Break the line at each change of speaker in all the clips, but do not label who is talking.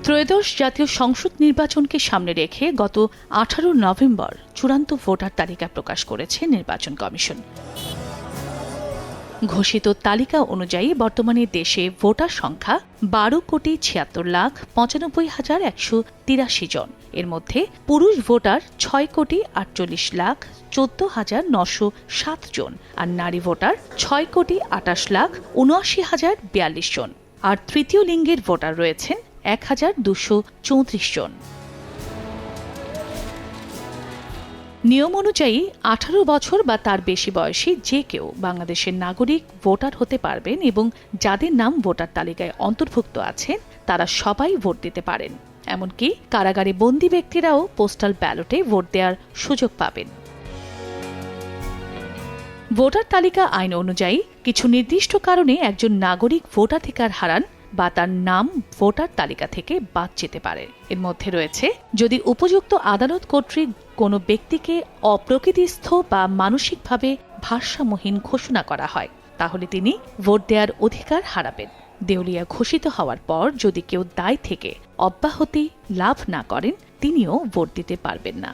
ত্রয়োদশ জাতীয় সংসদ নির্বাচনকে সামনে রেখে গত 18 নভেম্বর চূড়ান্ত ভোটার তালিকা প্রকাশ করেছে নির্বাচন কমিশন। ঘোষিত তালিকা অনুযায়ী বর্তমানে দেশে ভোটার সংখ্যা 12,96,95,183 জন। এর মধ্যে পুরুষ ভোটার 6,48,14,907 জন, আর নারী ভোটার 6,28,79,042 জন, আর তৃতীয় লিঙ্গের ভোটার রয়েছেন 1,234 জন। নিয়ম অনুযায়ী 18 বছর বা তার বেশি বয়সী যে কেউ বাংলাদেশের নাগরিক ভোটার হতে পারবেন এবং যাদের নাম ভোটার তালিকায় অন্তর্ভুক্ত আছেন তারা সবাই ভোট দিতে পারেন। এমনকি কারাগারে বন্দী ব্যক্তিরাও পোস্টাল ব্যালটে ভোট দেওয়ার সুযোগ পাবেন। ভোটার তালিকা আইন অনুযায়ী কিছু নির্দিষ্ট কারণে একজন নাগরিক ভোটাধিকার হারান বা তার নাম ভোটার তালিকা থেকে বাদ যেতে পারে। এর মধ্যে রয়েছে যদি উপযুক্ত আদালত কর্তৃক কোনো ব্যক্তিকে অপ্রকৃতিস্থ বা মানসিকভাবে ভারসাম্যহীন ঘোষণা করা হয়, তাহলে তিনি ভোট দেওয়ার অধিকার হারাবেন। দেউলিয়া ঘোষিত হওয়ার পর যদি কেউ দায় থেকে অব্যাহতি লাভ না করেন, তিনিও ভোট দিতে পারবেন না।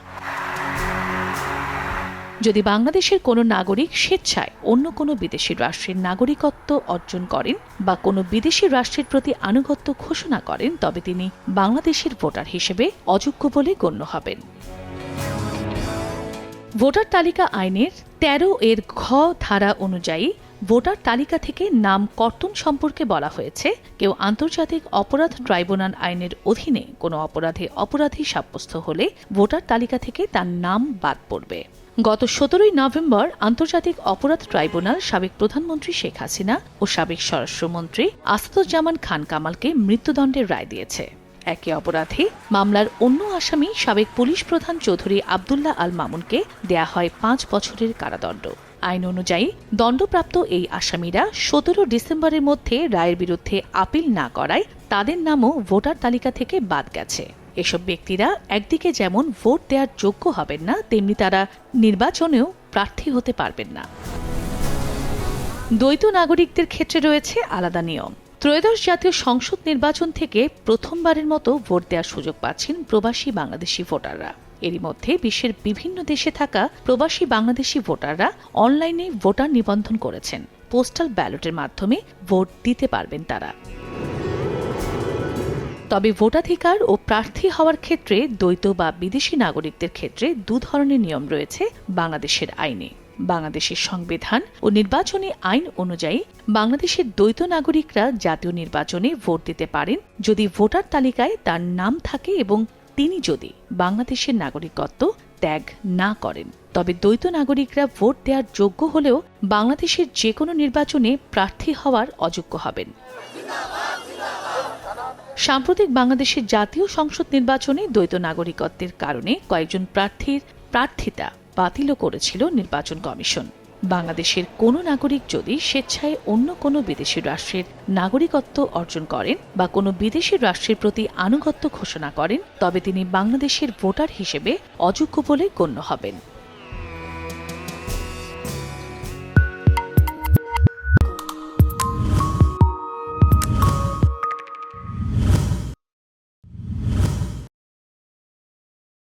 যদি বাংলাদেশের কোনো নাগরিক স্বেচ্ছায় অন্য কোনো বিদেশি রাষ্ট্রের নাগরিকত্ব অর্জন করেন বা কোনো বিদেশি রাষ্ট্রের প্রতি আনুগত্য ঘোষণা করেন, তবে তিনি বাংলাদেশের ভোটার হিসেবে অযোগ্য বলে গণ্য হবেন। ভোটার তালিকা আইনের 13 এর ঘ ধারা অনুযায়ী ভোটার তালিকা থেকে নাম কর্তন সম্পর্কে বলা হয়েছে, কেউ আন্তর্জাতিক অপরাধ ট্রাইব্যুনাল আইনের অধীনে কোনো অপরাধে অপরাধী সাব্যস্ত হলে ভোটার তালিকা থেকে তার নাম বাদ পড়বে। গত 17 নভেম্বর আন্তর্জাতিক অপরাধ ট্রাইব্যুনাল সাবেক প্রধানমন্ত্রী শেখ হাসিনা ও সাবেক স্বরাষ্ট্রমন্ত্রী আসাদুজ্জামান খান কামালকে মৃত্যুদণ্ডের রায় দিয়েছে। একই অপরাধে মামলার অন্য আসামি সাবেক পুলিশ প্রধান চৌধুরী আবদুল্লাহ আল মামুনকে দেয়া হয় 5 বছরের কারাদণ্ড। আইন অনুযায়ী দণ্ডপ্রাপ্ত এই আসামিরা 17 ডিসেম্বরের মধ্যে রায়ের বিরুদ্ধে আপিল না করায় তাদের নামও ভোটার তালিকা থেকে বাদ গেছে। এসব ব্যক্তিরা একদিকে যেমন ভোট দেওয়ার যোগ্য হবেন না, তেমনি তারা নির্বাচনেও প্রার্থী হতে পারবেন না। দ্বৈত নাগরিকদের ক্ষেত্রে রয়েছে আলাদা নিয়ম। ত্রয়োদশ জাতীয় সংসদ নির্বাচন থেকে প্রথমবারের মতো ভোট দেওয়ার সুযোগ পাচ্ছেন প্রবাসী বাংলাদেশি ভোটাররা। এরই মধ্যে বিশ্বের বিভিন্ন দেশে থাকা প্রবাসী বাংলাদেশি ভোটাররা অনলাইনে ভোটার নিবন্ধন করেছেন। পোস্টাল ব্যালটের মাধ্যমে ভোট দিতে পারবেন তারা। তবে ভোটাধিকার ও প্রার্থী হওয়ার ক্ষেত্রে দ্বৈত বা বিদেশি নাগরিকদের ক্ষেত্রে 2 ধরনের নিয়ম রয়েছে বাংলাদেশের আইনে। বাংলাদেশের সংবিধান ও নির্বাচনী আইন অনুযায়ী বাংলাদেশের দ্বৈত নাগরিকরা জাতীয় নির্বাচনে ভোট দিতে পারেন যদি ভোটার তালিকায় তার নাম থাকে এবং তিনি যদি বাংলাদেশের নাগরিকত্ব ত্যাগ না করেন। তবে দ্বৈত নাগরিকরা ভোট দেওয়ার যোগ্য হলেও বাংলাদেশের যে কোনো নির্বাচনে প্রার্থী হওয়ার অযোগ্য হবেন। সাম্প্রতিক বাংলাদেশের জাতীয় সংসদ নির্বাচনে দ্বৈত নাগরিকত্বের কারণে কয়েকজন প্রার্থীর প্রার্থিতা বাতিলও করেছিল নির্বাচন কমিশন। বাংলাদেশের কোনো নাগরিক যদি স্বেচ্ছায় অন্য কোনো বিদেশি রাষ্ট্রের নাগরিকত্ব অর্জন করেন বা কোনো বিদেশি রাষ্ট্রের প্রতি আনুগত্য ঘোষণা করেন, তবে তিনি বাংলাদেশের ভোটার হিসেবে অযোগ্য বলে গণ্য হবেন।